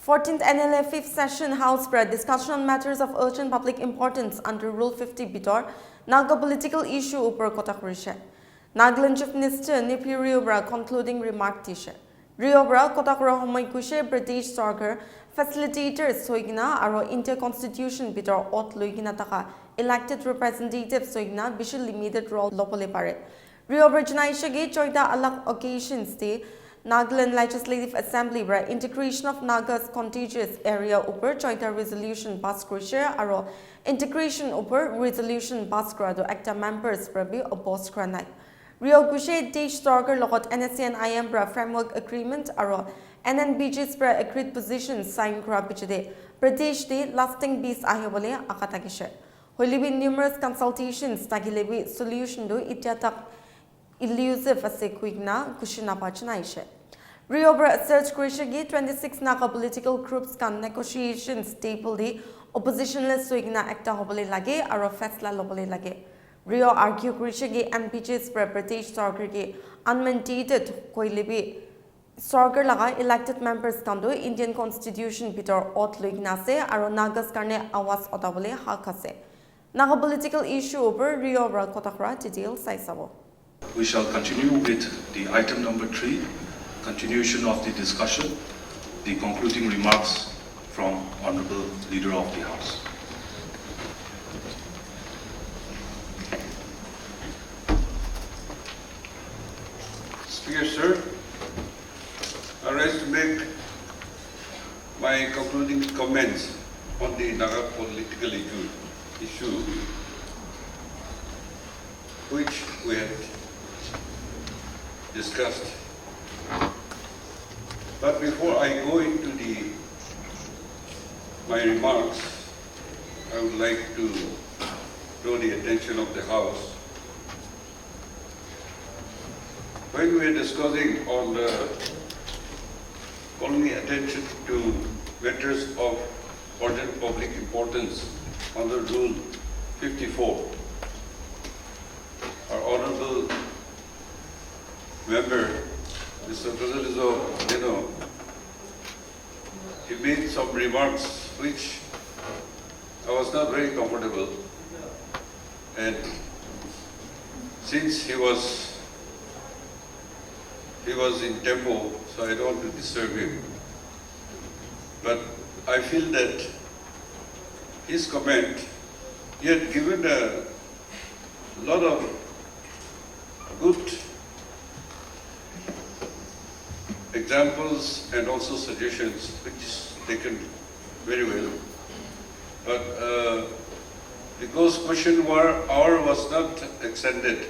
14th NLA 5th Session House Spread Discussion on Matters of Urgent Public Importance under Rule 50 Bitor Naga Political Issue Upar Kota Kurishe. Nagaland Chief Minister Nipi Riobra concluding remark Tishe. Riobra Kota Kura Homai Kushe British Sarkar Facilitators Soigna Aro Inter-Constitution Bitor Ot Luigina Taka elected representatives Soigna Bishop limited role Lopole Pare. Riobra Janaishage Choida Alak occasions day Nagaland Legislative Assembly where integration of Nagas contiguous area upper choita resolution pass krishare aro integration upper resolution pass krado acta members prabi opposed kranai. Rio Gushe Desh Sarkar logot NSCN IM framework agreement aro NNBG spra agreed position sign kra bichide Pradesh de lasting peace ahibole akatakishe. Holibi numerous consultations tagilebi solution do ityatak elusive as a quickna kushina pachanaishe. Riobra search Krishagi 26 Naga political groups can negotiations table the oppositionless swigna acta hobole lage aro fesla lobole lage. Rio argue Krishagi MPG's British Sarkar unmandated koilibi Sarkar laga elected members kando Indian Constitution Peter Ot Luignase aro Nagas karne awas otabole hakase. Naga political issue over Riobra Kotakra detail saisabo. We shall continue with the item number 3, continuation of the discussion, the concluding remarks from Honorable Leader of the House. Speaker, sir, I rise to make my concluding comments on the Naga political issue which we had discussed. But before I go into my remarks, I would like to draw the attention of the House. When we are discussing on calling the attention to matters of urgent public importance under Rule 54, our Honorable Member, Mr. President, he made some remarks which I was not very comfortable, and since he was in tempo, so I don't want to disturb him. But I feel that his comment, he had given a lot of good examples and also suggestions, which is taken very well. But because question hour was not extended,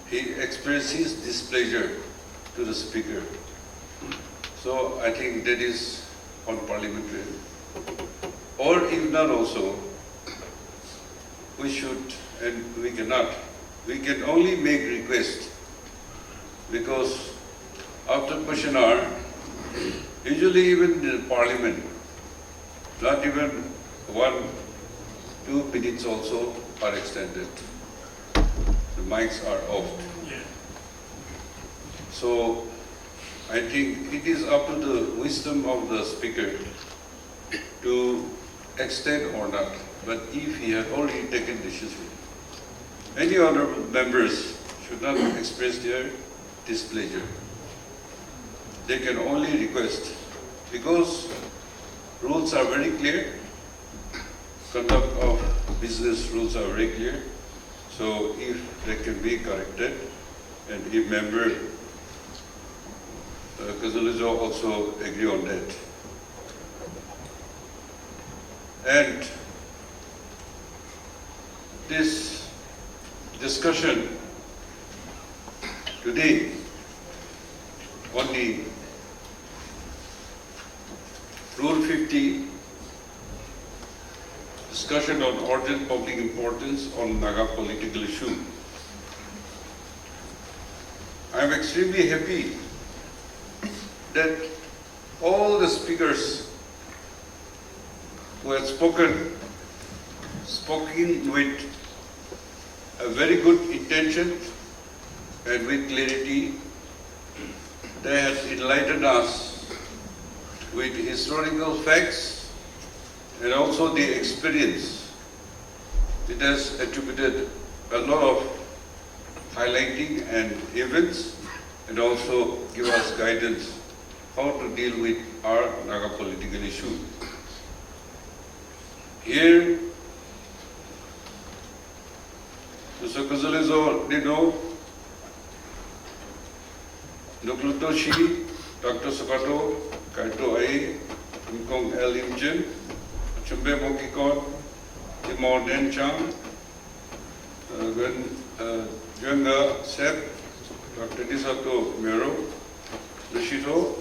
he expressed his displeasure to the Speaker. So I think that is unparliamentary. Or if not also, we should, and we cannot, we can only make request, because after question hour, usually even in the Parliament, not even 1-2 minutes also are extended. The mics are off. Yeah. So I think it is up to the wisdom of the Speaker to extend or not. But if he had already taken decision, any honorable members should not express their displeasure. They can only request, because rules are very clear, conduct of business rules are very clear. So if they can be corrected, and if member Kazalizo also agree on that. And this discussion today on the Rule 50, discussion on urgent public importance on Naga political issue. I am extremely happy that all the speakers who have spoken with a very good intention and with clarity. They have enlightened us with historical facts and also the experience. It has attributed a lot of highlighting and events and also give us guidance how to deal with our Naga political issue. Here, Mr. Kuzalezo Dido, Nukluto Shi, Dr. Sokato, Kaito Ai, Mkong El Imjin, Chumbe Mokikon, Timor Den Chang, Juanga Sep, Dr. Disato Mero, Lushito,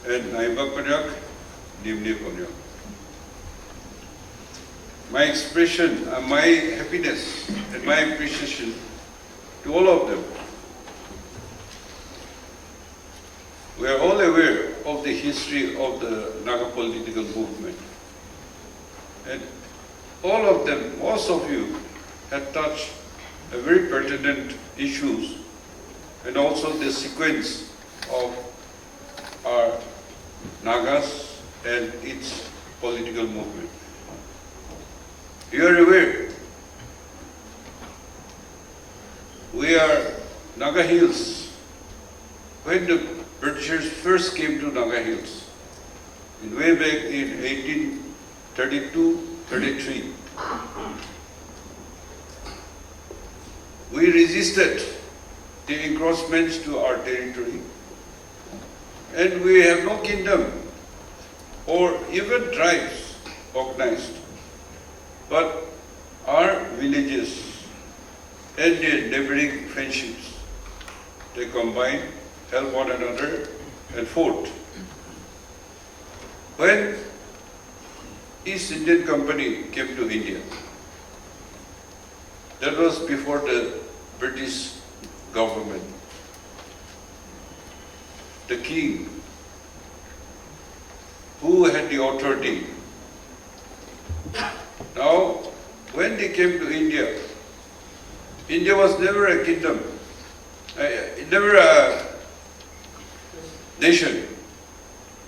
and Naiba Konyak, Nimni Konyak. My expression, my happiness and my appreciation to all of them. We are all aware of the history of the Naga political movement. And all of them, most of you, have touched a very pertinent issues and also the sequence of our Nagas and its political movement. You are aware, we are Naga Hills. When the Britishers first came to Naga Hills, way back in 1832-33, we resisted the encroachments to our territory, and we have no kingdom or even tribes organized. But our villages and their neighboring friendships, they combine, help one another, and fought. When East Indian Company came to India, that was before the British government. The king, who had the authority. Now, when they came to India, India was never a kingdom, never a nation.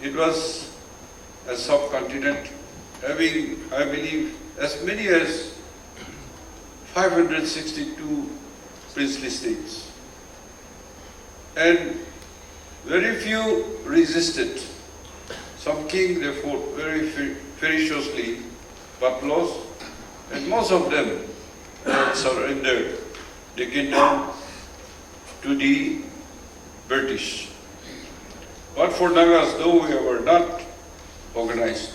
It was a subcontinent having, I believe, as many as 562 princely states. And very few resisted. Some king, they fought very ferociously, but lost, and most of them surrendered the kingdom to the British. But for Nagas, though we were not organized,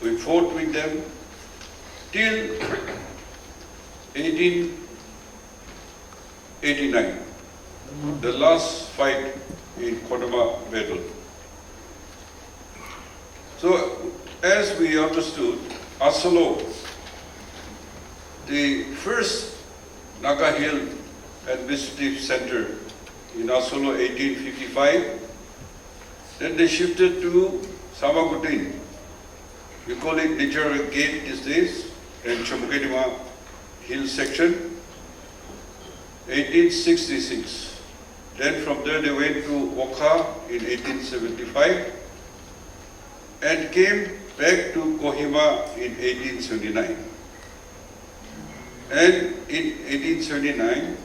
we fought with them till 1889, the last fight in Kodama battle. So, as we understood, Asolo, the first Naga Hill Administrative Center in Asolo 1855, then they shifted to Samagutin. We call it Nichara Gate these days, and Chamukadima Hill section, 1866. Then from there they went to Wokha in 1875 and came back to Kohima in 1879. And in 1879,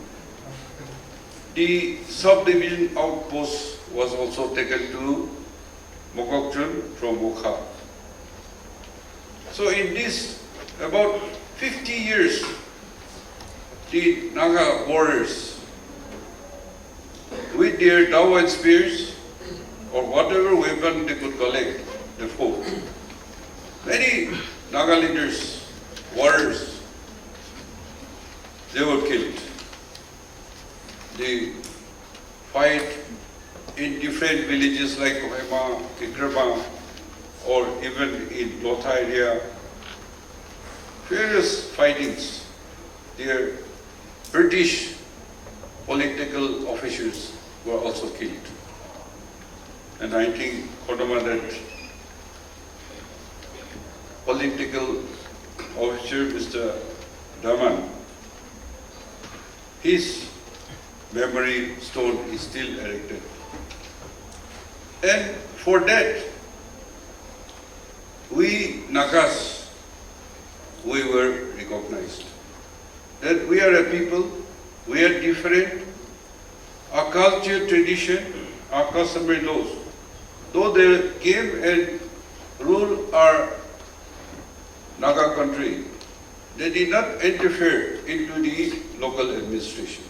the subdivision outpost was also taken to Mokokchun from Wokha. So in this, about 50 years, the Naga warriors, with their dao and spears, or whatever weapon they could collect, they fought. Many Naga leaders, warriors, they were killed. They fight in different villages like Kohima, Kikrama, or even in Lotha area. Various fightings. Their British political officials were also killed. And I think Kodama, that political officer, Mr. Daman, his memory stone is still erected. And For that, we Nagas, we were recognized. That we are a people, we are different, our culture, tradition, our customary laws. Though they came and ruled our Naga country, they did not interfere into the local administration.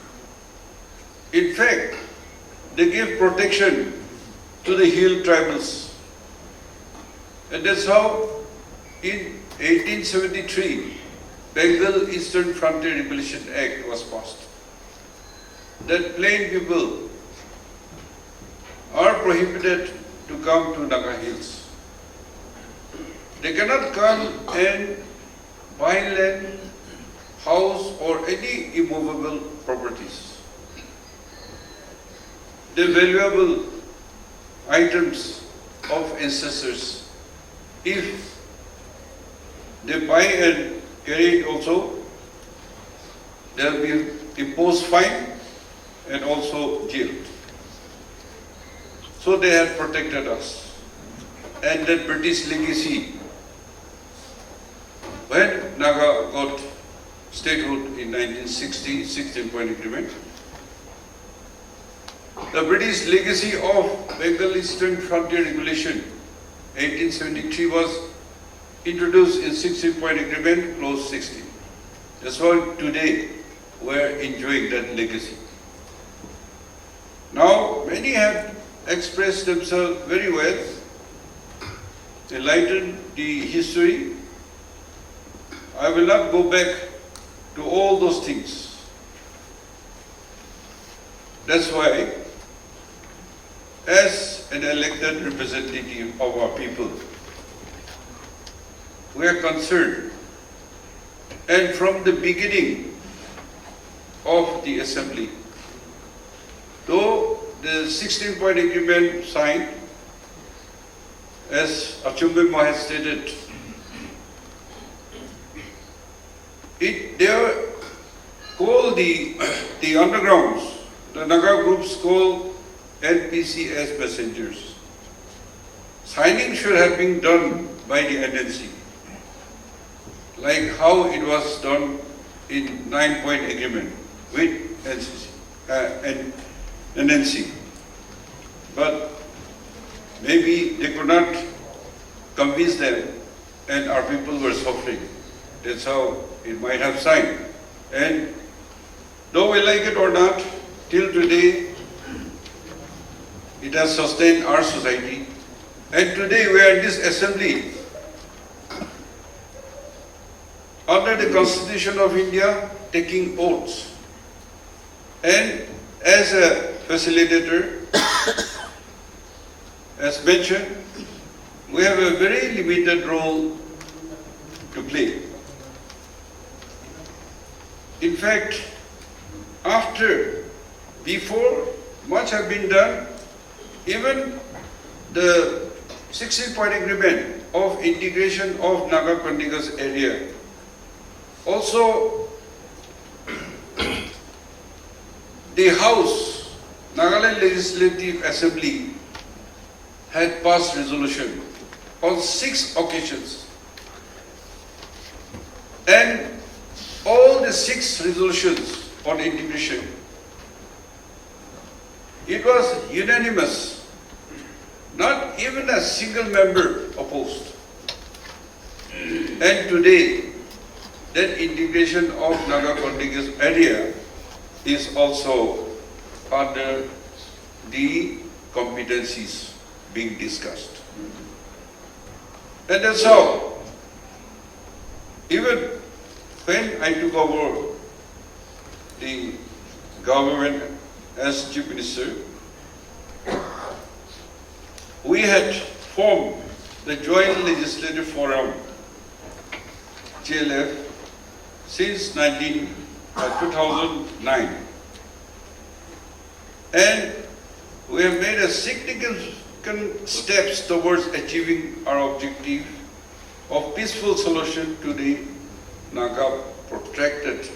In fact, they gave protection to the hill tribals. And that's how in 1873, Bengal Eastern Frontier Regulation Act was passed. That plain people are prohibited to come to Naga Hills. They cannot come and buy land, house or any immovable properties. The valuable items of ancestors, if they buy and carry it also, there will be imposed fine and also jailed. So they have protected us. And that British legacy, when Naga got statehood in 1960, 16-point agreement, the British legacy of Bengal Eastern Frontier Regulation 1873 was introduced in 16-point agreement, clause 60. That's why today we are enjoying that legacy. Now, many have expressed themselves very well, enlightened the history. I will not go back to all those things. That's why, as an elected representative of our people, we are concerned. And from the beginning of the assembly, though the 16-point agreement signed, as Achumbima has stated, they are called the undergrounds, the Naga groups call NPC as messengers. Signing should have been done by the NNC, like how it was done in 9-point agreement with NNC. But maybe they could not convince them and our people were suffering. That's how it might have signed. And though we like it or not, till today, it has sustained our society. And today we are in this assembly under the Constitution of India, taking oaths. And as a facilitator, as mentioned, we have a very limited role to play. In fact, before much have been done, even the 16-point agreement of integration of Naga contiguous area, also the House, Nagaland Legislative Assembly, had passed resolution on 6 occasions. And all the 6 resolutions on integration, it was unanimous. Not even a single member opposed. And today, that integration of Naga contiguous area is also under the competencies being discussed. And that's how, even when I took over the government as Chief Minister, we had formed the Joint Legislative Forum, JLF, since 2009. And we have made a significant steps towards achieving our objective of peaceful solution to the Naga protracted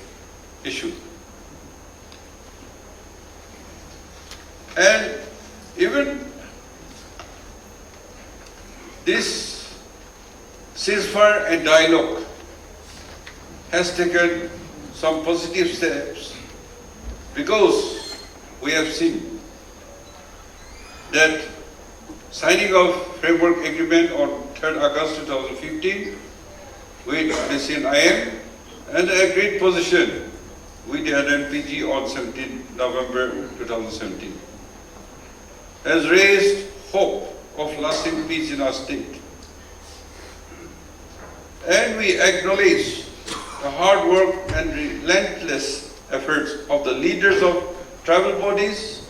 issue. And even this ceasefire and dialogue has taken some positive steps, because we have seen that signing of framework agreement on 3rd August 2015 with IM and the agreed position with the NPG on 17 November 2017 has raised hope of lasting peace in our state. And we acknowledge the hard work and relentless efforts of the leaders of tribal bodies,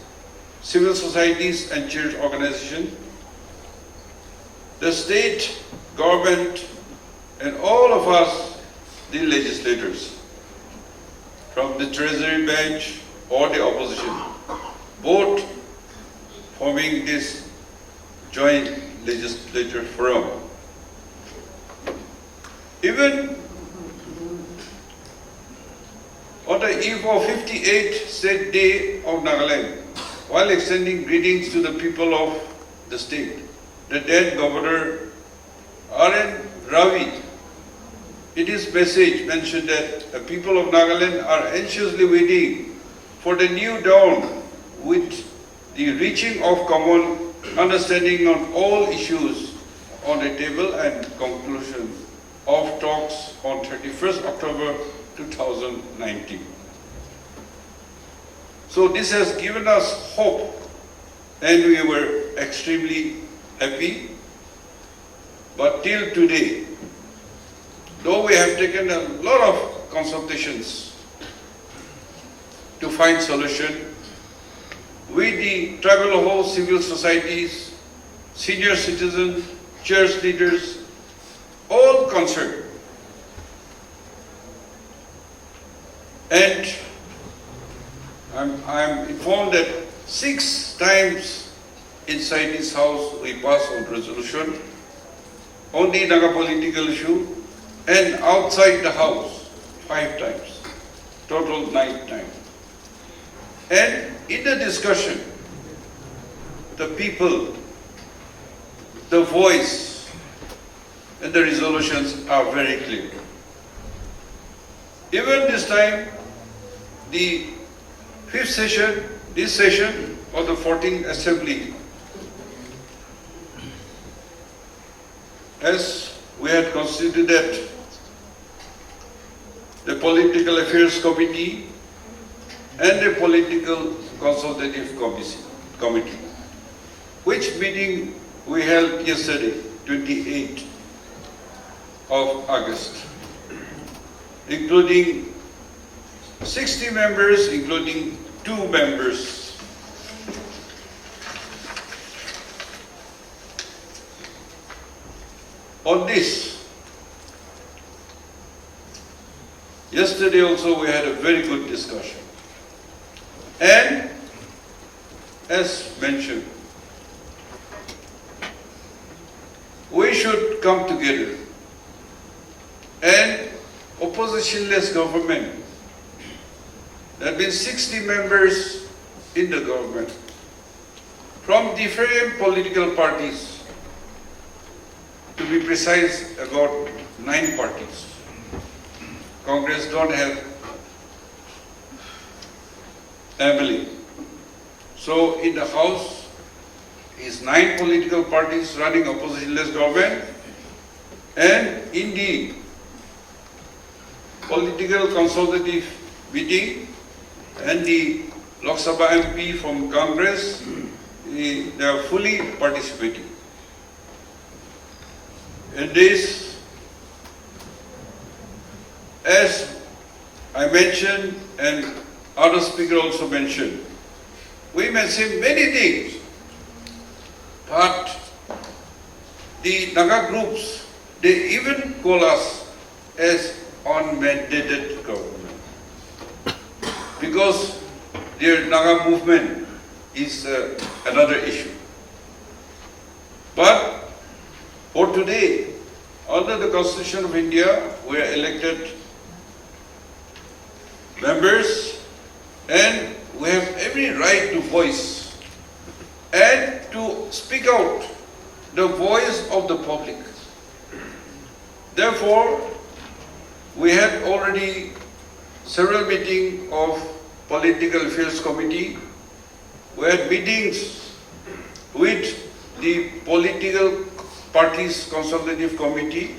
civil societies and church organizations, the state government, and all of us, the legislators, from the treasury bench or the opposition, both forming this joint legislature forum. Even on the eve of 58th State Day of Nagaland, while extending greetings to the people of the state, the then Governor R.N. Ravi, in his message mentioned that the people of Nagaland are anxiously waiting for the new dawn with the reaching of common understanding on all issues on the table and conclusion of talks on 31st October 2019. So this has given us hope, and we were extremely happy. But till today, though we have taken a lot of consultations to find solution with the tribal whole civil societies, senior citizens, church leaders, all concerned. And I'm informed that 6 times inside this house we passed on resolution on the Naga political issue, and outside the house 5 times, total 9 times. And in the discussion, the people, the voice, and the resolutions are very clear. Even this time, the 5th session, this session of the 14th Assembly, as we had constituted the Political Affairs Committee and the Political Consultative Committee, which meeting we held yesterday, 28th of August, including 60 members, including 2 members. On this, yesterday also we had a very good discussion. And as mentioned, we should come together, and oppositionless government, there have been 60 members in the government from different political parties, to be precise about 9 parties. Congress don't have family. So in the House is 9 political parties running oppositionless government, and in the political consultative meeting and the Lok Sabha MP from Congress, they are fully participating. In this, as I mentioned and other speaker also mentioned, we may say many things, but the Naga groups, they even call us as unmandated government, because their Naga movement is another issue. But for today, under the Constitution of India, we are elected members, and we have every right to voice and to speak out the voice of the public. Therefore, we had already several meetings of Political Affairs Committee. We had meetings with the political parties consultative committee,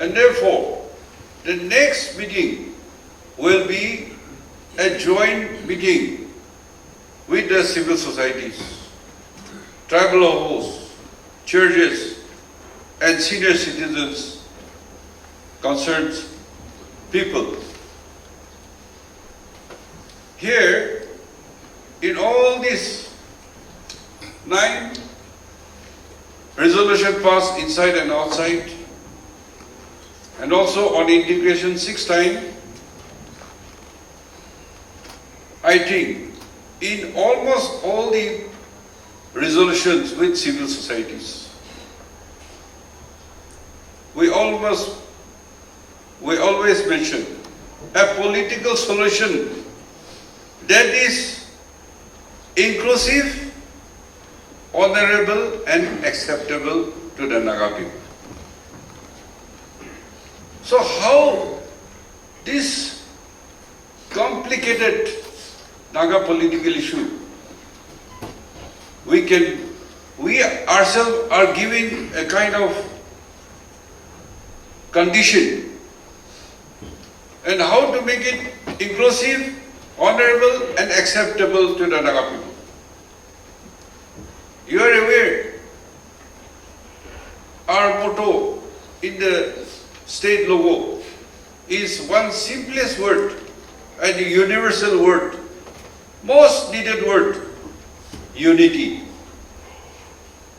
and therefore the next meeting will be a joint meeting with the civil societies, tribal hosts, churches, and senior citizens, concerned people. Here, in all these 9 resolutions passed inside and outside, and also on integration 6 times, I think in almost all the resolutions with civil societies, we always mention a political solution that is inclusive, honorable, and acceptable to the Naga people. So how this complicated Naga political issue, we ourselves are giving a kind of condition, and how to make it inclusive, honorable, and acceptable to the Naga people. You are aware, our motto in the state logo is one simplest word and a universal word, most needed word, unity.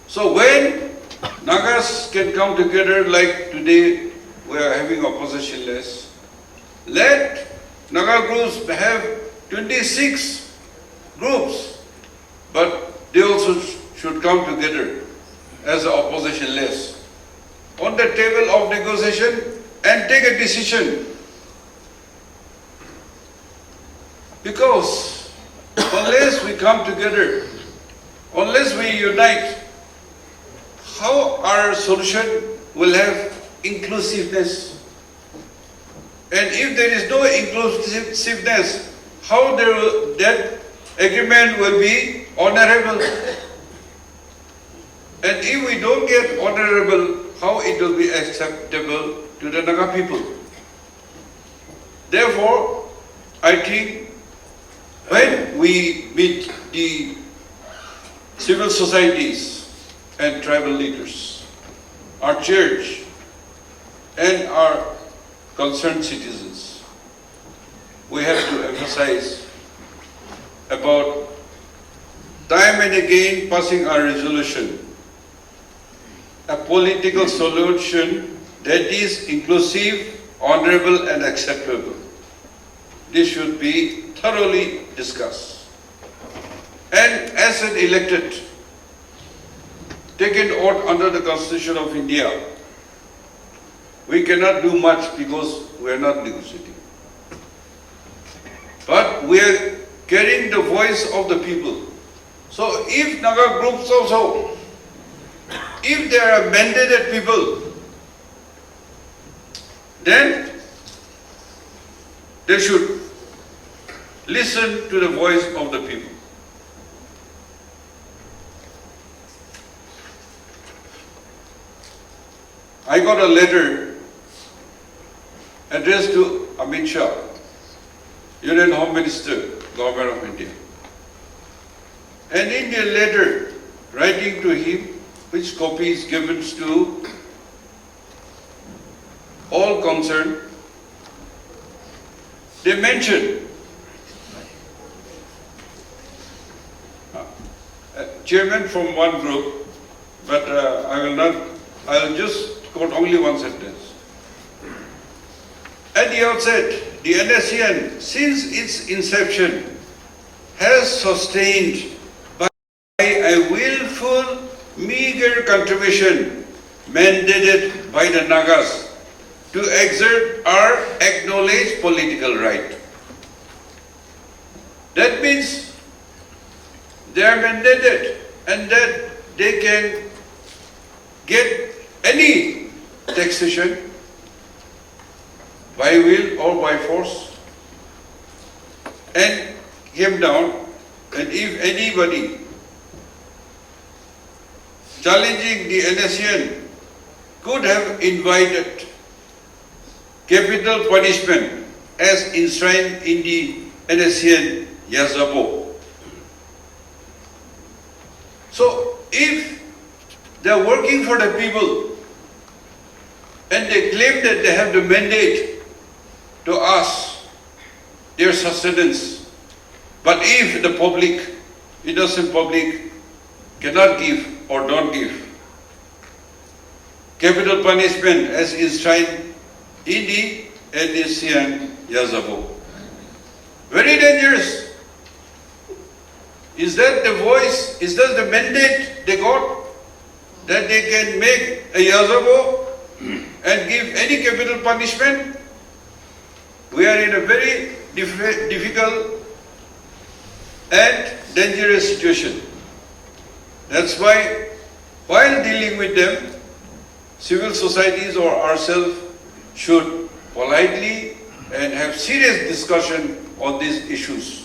So when Nagas can come together like today, we are having oppositionless, let Naga groups have 26 groups, but they also should come together as oppositionless on the table of negotiation and take a decision. Because unless we come together, unless we unite, how our solution will have inclusiveness? And if there is no inclusiveness, how that agreement will be honorable? And if we don't get honorable, how it will be acceptable to the Naga people? Therefore, I think when we meet the civil societies and tribal leaders, our church, and our concerned citizens, we have to emphasize about time and again passing our resolution, a political solution that is inclusive, honorable, and acceptable. This should be thoroughly discussed. And as an elected, taken oath under the Constitution of India, we cannot do much because we are not negotiating. But we are carrying the voice of the people. So if Naga groups also, if they are mandated people, then they should listen to the voice of the people. I got a letter addressed to Amit Shah, Union Home Minister, Government of India. And in the letter, writing to him, which copy is given to all concerned, they mention chairman from one group, but I will just quote only one sentence. At the outset, the NSCN, since its inception, has sustained by a willful, meager contribution mandated by the Nagas to exert our acknowledged political right. That means they are mandated and that they can get any taxation by will or by force and came down, and if anybody challenging the NSCN could have invited capital punishment as enshrined in the NSCN Yazabo. So if they are working for the people and they claim that they have the mandate to ask their sustenance, but if the public, innocent public, cannot give or don't give capital punishment as enshrined in the NSCN Yazabo. Very dangerous. Is that the voice, is that the mandate they got? That they can make a Yazabo and give any capital punishment? We are in a very difficult and dangerous situation. That's why, while dealing with them, civil societies or ourselves should politely and have serious discussion on these issues.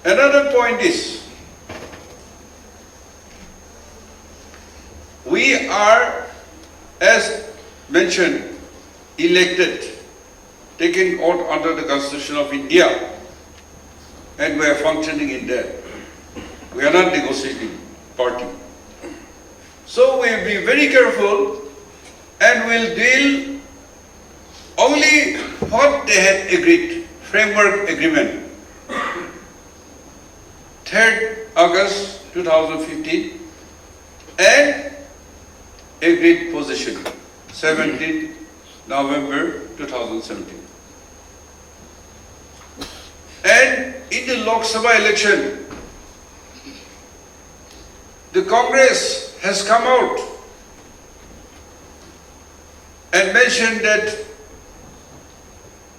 Another point is, we are, as mentioned, elected, taken out under the Constitution of India, and we are functioning in that. We are not negotiating party. So we will be very careful and will deal only what they had agreed, framework agreement. 3rd August 2015 and agreed position 17th November 2017. And in the Lok Sabha election, the Congress has come out and mentioned that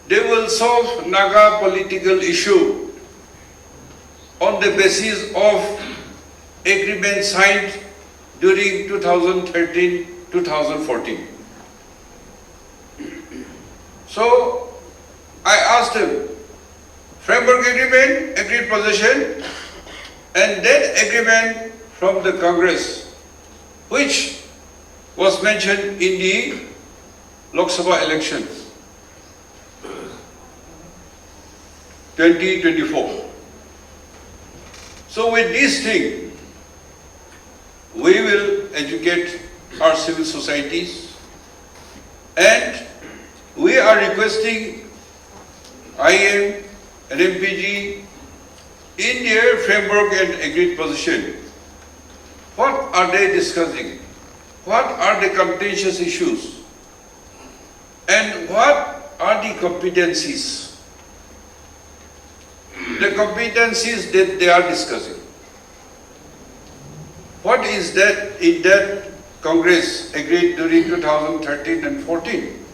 they will solve Naga political issue on the basis of agreement signed during 2013-2014. So I asked them, framework agreement, agreed position, and that agreement from the Congress, which was mentioned in the Lok Sabha election 2024. So with this thing, we will educate our civil societies, and we are requesting IM and MPG in their framework and agreed position. What are they discussing? What are the contentious issues? And what are the competencies? The competencies that they are discussing. What is that in that Congress agreed during 2013 and 14?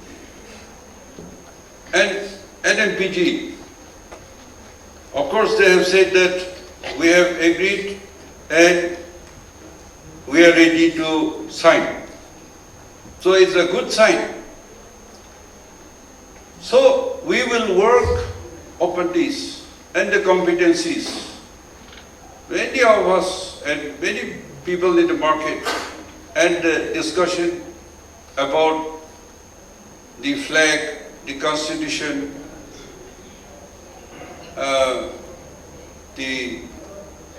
And NMPG, of course they have said that we have agreed and we are ready to sign. So it's a good sign. So we will work upon this and the competencies. Many of us and many people in the market and the discussion about the flag, the constitution, the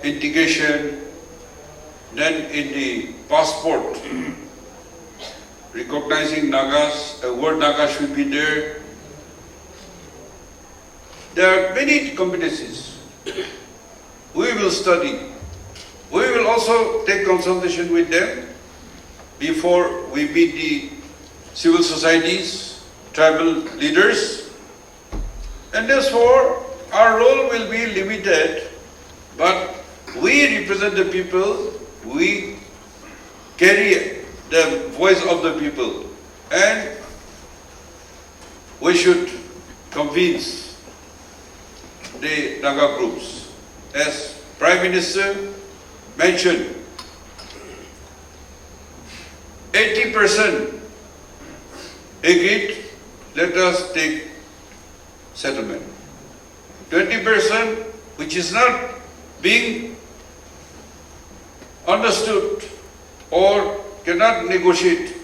integration, then in the passport, recognizing Nagas, a word Naga should be there. There are many competencies. We will study. We will also take consultation with them before we meet the civil societies, tribal leaders, and therefore our role will be limited, but we represent the people, we carry the voice of the people, and we should convince the Naga groups. As Prime Minister mentioned, 80% agreed, let us take settlement. 20% which is not being understood or cannot negotiate,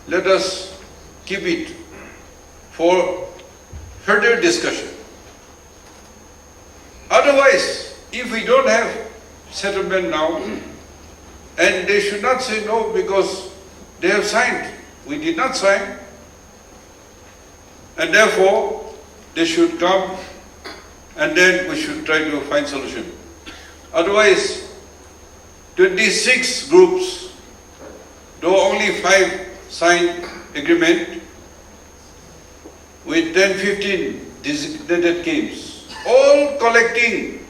let us keep it for further discussion. Otherwise, if we don't have settlement now, and they should not say no because they have signed. We did not sign. And therefore, they should come and then we should try to find solution. Otherwise, 26 groups, though only 5 signed agreement with 10-15 designated games, all collecting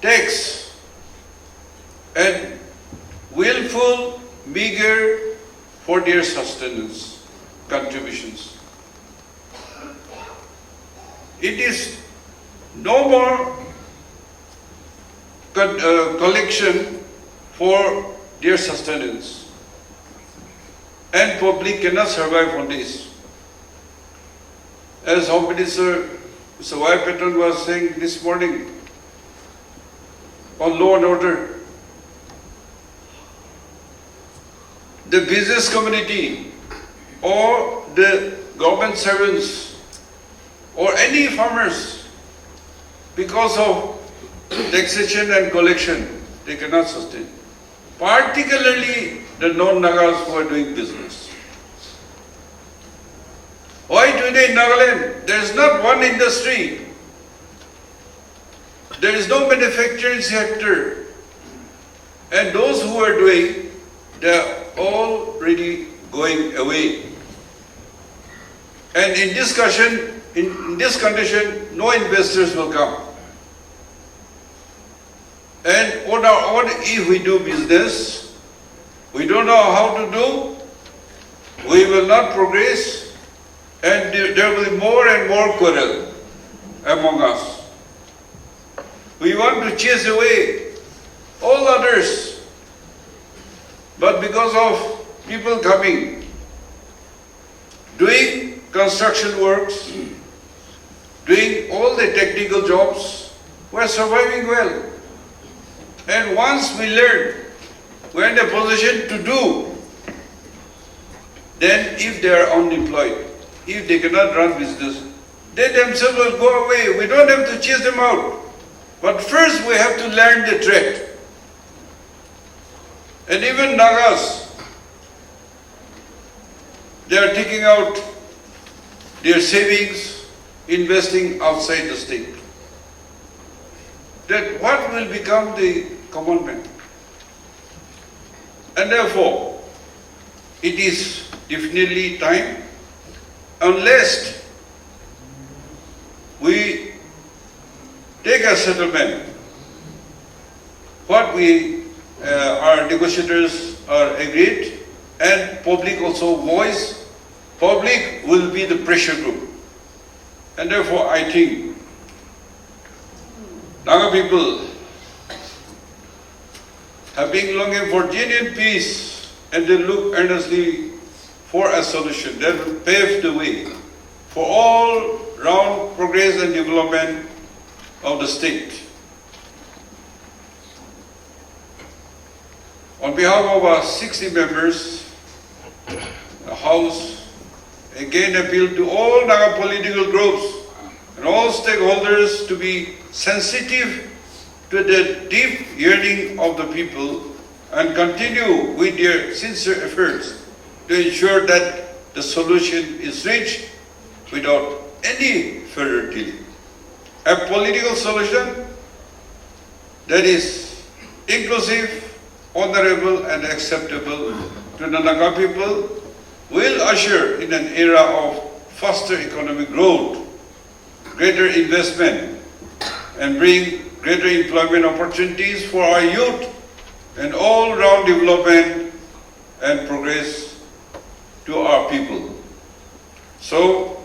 tax and willful, meager for their sustenance contributions. It is no more collection for their sustenance, and public cannot survive on this. As Home Minister Mr. Y. Patton was saying this morning on law and order, the business community or the government servants or any farmers, because of taxation and collection, they cannot sustain. Particularly the non-Nagas who are doing business. Why today in Nagaland there is not one industry, there is no manufacturing sector, and those who are doing, they are already going away. And in this condition, no investors will come. And on our own, if we do business, we don't know how to do, we will not progress, and there will be more and more quarrel among us. We want to chase away all others, but because of people coming, doing construction works, doing all the technical jobs, we are surviving well. And once we learn, we are in a position to do, then if they are unemployed, if they cannot run business, they themselves will go away. We don't have to chase them out. But first we have to learn the trade. And even Nagas, they are taking out their savings, investing outside the state. That what will become the common man? And therefore, it is definitely time, unless we take a settlement, what our negotiators are agreed, and public also voice, public will be the pressure group. And therefore I think Naga people have been longing for genuine peace, and they look earnestly for a solution that will pave the way for all round progress and development of the state. On behalf of our 60 members, the House again appeal to all Naga political groups and all stakeholders to be sensitive to the deep yearning of the people and continue with their sincere efforts to ensure that the solution is reached without any further delay. A political solution that is inclusive, honorable and acceptable to the Naga people will usher in an era of faster economic growth, greater investment, and bring greater employment opportunities for our youth and all-round development and progress to our people. So,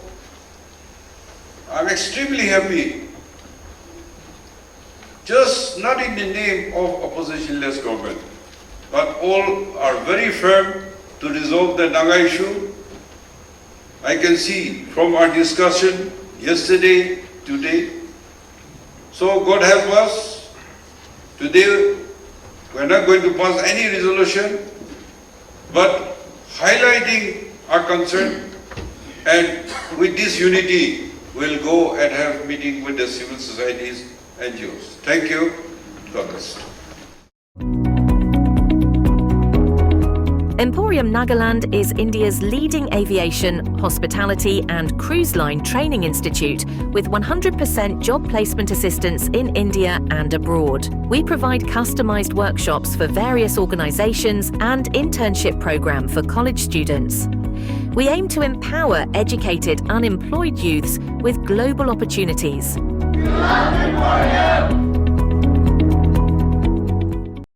I'm extremely happy, just not in the name of opposition-less government, but all are very firm to resolve the Naga issue. I can see from our discussion yesterday, today. So God help us. Today we are not going to pass any resolution, but highlighting our concern, and with this unity we'll go and have meeting with the civil societies, NGOs. Thank you. God bless. Emporium Nagaland is India's leading aviation, hospitality and cruise line training institute with 100% job placement assistance in India and abroad. We provide customised workshops for various organisations and internship programme for college students. We aim to empower educated, unemployed youths with global opportunities. We love Emporium!